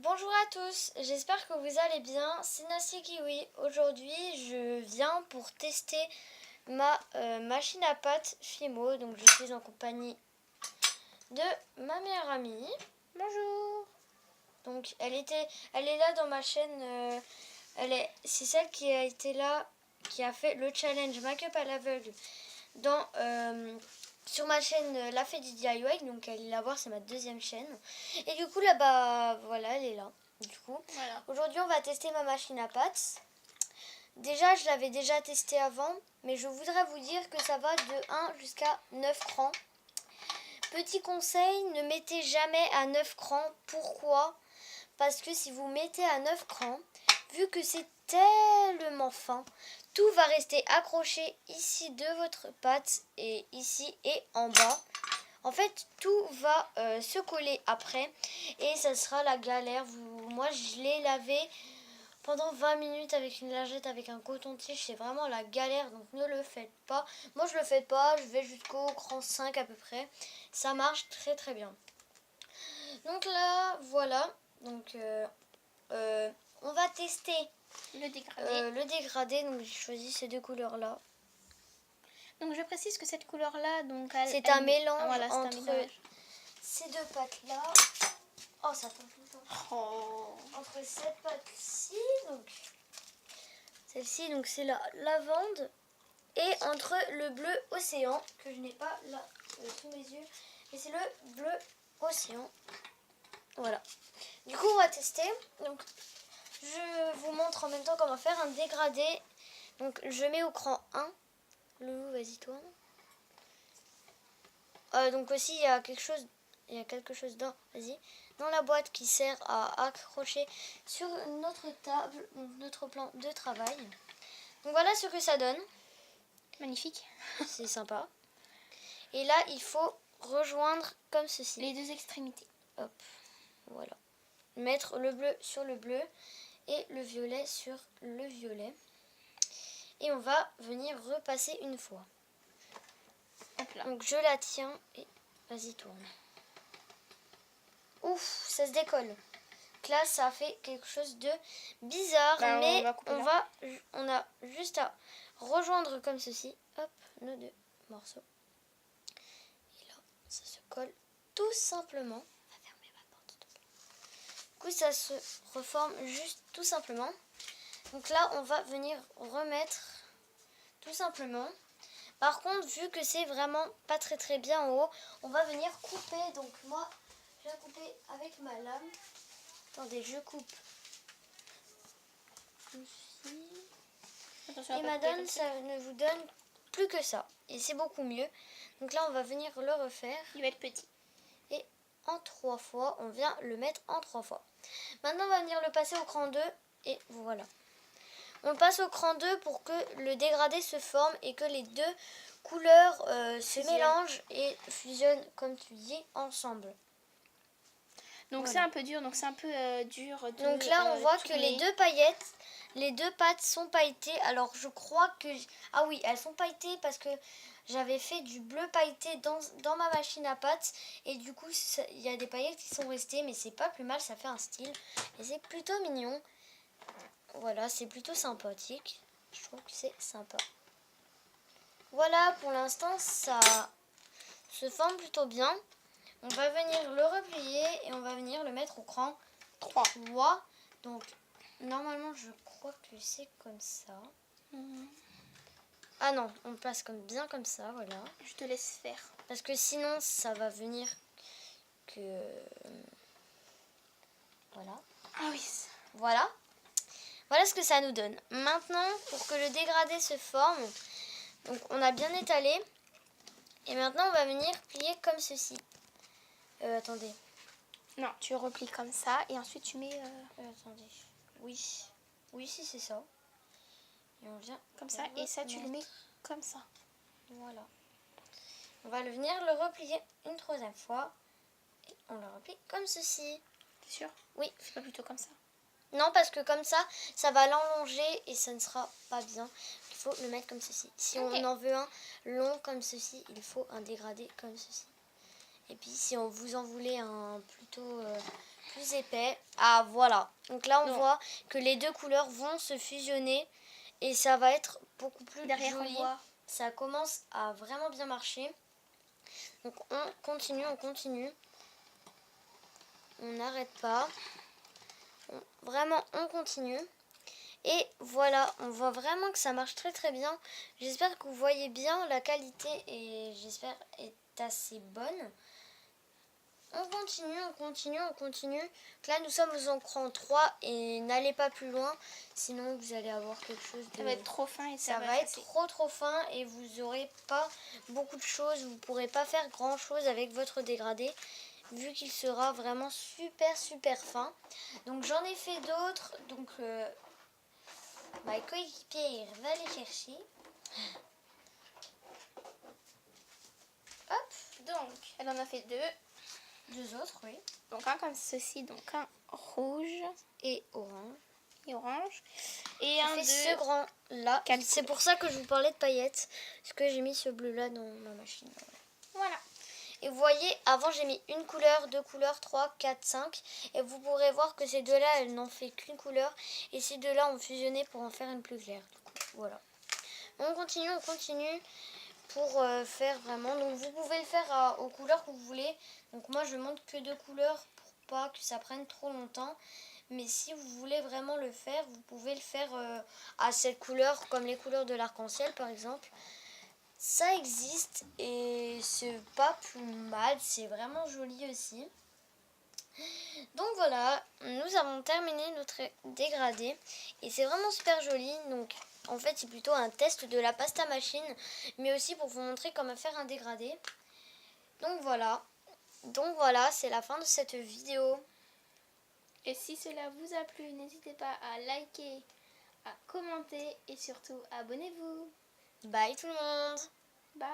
Bonjour à tous, j'espère que vous allez bien, c'est Nasty Kiwi. Aujourd'hui je viens pour tester ma machine à pâtes Fimo. Donc je suis en compagnie de ma meilleure amie. Bonjour. Donc elle est là dans ma chaîne, c'est celle qui a été là, qui a fait le challenge make-up à l'aveugle sur ma chaîne La Fée du DIY, donc allez la voir, c'est ma deuxième chaîne. Et du coup là-bas, voilà, elle est là. Du coup, voilà. Aujourd'hui on va tester ma machine à pâtes. Déjà, je l'avais déjà testé avant, mais je voudrais vous dire que ça va de 1 jusqu'à 9 crans. Petit conseil, ne mettez jamais à 9 crans. Pourquoi ? Parce que si vous mettez à 9 crans, vu que c'est tellement fin, tout va rester accroché ici de votre pâte et ici et en bas. En fait, tout va se coller après et ça sera la galère. Moi, je l'ai lavé pendant 20 minutes avec une lingette, avec un coton-tige. C'est vraiment la galère, donc ne le faites pas. Moi, je le fais pas. Je vais jusqu'au cran 5 à peu près. Ça marche très très bien. Donc là, voilà. Donc, on va tester le dégradé. Donc, j'ai choisi ces deux couleurs-là. Donc, je précise que cette couleur-là, c'est un mélange entre ces deux pâtes-là. Oh, ça tombe tout le temps. Oh. Entre cette pâte-ci, donc celle-ci, donc c'est la lavande, et entre le bleu océan, que je n'ai pas là sous mes yeux, et c'est le bleu océan. Voilà. Du coup, on va tester. Donc, je vous montre en même temps comment faire un dégradé. Donc, je mets au cran 1. Loulou, vas-y, tourne. Donc aussi, il y a quelque chose dans la boîte qui sert à accrocher sur notre table, notre plan de travail. Donc voilà ce que ça donne. Magnifique. C'est sympa. Et là, il faut rejoindre comme ceci. Les deux extrémités. Hop, voilà. Mettre le bleu sur le bleu et le violet sur le violet. Et on va venir repasser une fois. Hop là. Donc je la tiens et vas-y, tourne. Ouf, ça se décolle. Donc là, ça fait quelque chose de bizarre, mais on a juste à rejoindre comme ceci. Hop, nos deux morceaux. Et là, ça se colle tout simplement. On va fermer ma porte. Du coup, ça se reforme juste tout simplement. Donc là, on va venir remettre tout simplement. Par contre, vu que c'est vraiment pas très très bien en haut, on va venir couper. Donc moi, je vais couper avec ma lame. Attendez, je coupe ici. Attention, et madame, ça ne vous donne plus que ça. Et c'est beaucoup mieux. Donc là, on va venir le refaire. Il va être petit. Et en 3 fois, on vient le mettre en 3 fois. Maintenant, on va venir le passer au cran 2. Et voilà. On le passe au cran 2 pour que le dégradé se forme et que les deux couleurs se mélangent et fusionnent, comme tu dis, ensemble. Donc voilà. C'est un peu dur, donc c'est un peu dur. Donc là, on voit que les deux pattes sont pailletées. Alors, je crois que... Ah oui, elles sont pailletées parce que j'avais fait du bleu pailleté dans ma machine à pâtes. Et du coup, il y a des paillettes qui sont restées, mais c'est pas plus mal, ça fait un style. Et c'est plutôt mignon. Voilà, c'est plutôt sympathique. Je trouve que c'est sympa. Voilà, pour l'instant, ça se forme plutôt bien. On va venir le replier et on va venir le mettre au cran 3. Donc, normalement, je crois que c'est comme ça. Ah non, on passe bien comme ça, voilà. Je te laisse faire. Parce que sinon, ça va venir que... Voilà. Ah oui. Voilà. Voilà ce que ça nous donne. Maintenant, pour que le dégradé se forme, donc on a bien étalé. Et maintenant, on va venir plier comme ceci. Attendez. Non, tu replies comme ça et ensuite tu mets... attendez. Oui, si c'est ça. Et on vient comme ça et ça tu le mets comme ça. Voilà. On va venir le replier une 3e fois. Et on le replie comme ceci. T'es sûr? Oui. C'est pas plutôt comme ça? Non, parce que comme ça va l'enlonger et ça ne sera pas bien. Il faut le mettre comme ceci. Si on en veut un long comme ceci, il faut un dégradé comme ceci. Et puis si vous en voulez un plutôt plus épais. Ah voilà. Donc là on voit que les deux couleurs vont se fusionner et ça va être beaucoup plus joli. Ça commence à vraiment bien marcher. Donc on continue. On n'arrête pas. Vraiment on continue. Et voilà, on voit vraiment que ça marche très très bien. J'espère que vous voyez bien, la qualité et j'espère est assez bonne. On continue. Là, nous sommes aux encrans 3 et n'allez pas plus loin, sinon vous allez avoir quelque chose de... Ça va être trop fin et ça va être trop fin et vous n'aurez pas beaucoup de choses. Vous ne pourrez pas faire grand chose avec votre dégradé, vu qu'il sera vraiment super fin. Donc j'en ai fait d'autres, donc ma coéquipière va les chercher. Hop, donc elle en a fait deux autres, oui. Donc un comme ceci, donc un rouge et orange. Et un de ce grand là. C'est pour ça que je vous parlais de paillettes, parce que j'ai mis ce bleu là dans ma machine. Voilà. Et vous voyez, avant j'ai mis une couleur, deux couleurs, 3, 4, 5. Et vous pourrez voir que ces deux-là, elles n'ont fait qu'une couleur. Et ces deux-là ont fusionné pour en faire une plus claire. Du coup, voilà. On continue pour faire vraiment. Donc vous pouvez le faire aux couleurs que vous voulez. Donc moi je montre que deux couleurs pour pas que ça prenne trop longtemps. Mais si vous voulez vraiment le faire, vous pouvez le faire à cette couleur, comme les couleurs de l'arc-en-ciel par exemple. Ça existe et c'est pas plus mal, c'est vraiment joli aussi. Donc voilà, nous avons terminé notre dégradé et c'est vraiment super joli. Donc en fait c'est plutôt un test de la pasta machine, mais aussi pour vous montrer comment faire un dégradé. Donc voilà, c'est la fin de cette vidéo. Et si cela vous a plu, n'hésitez pas à liker, à commenter et surtout abonnez-vous. Bye tout le monde. Bye.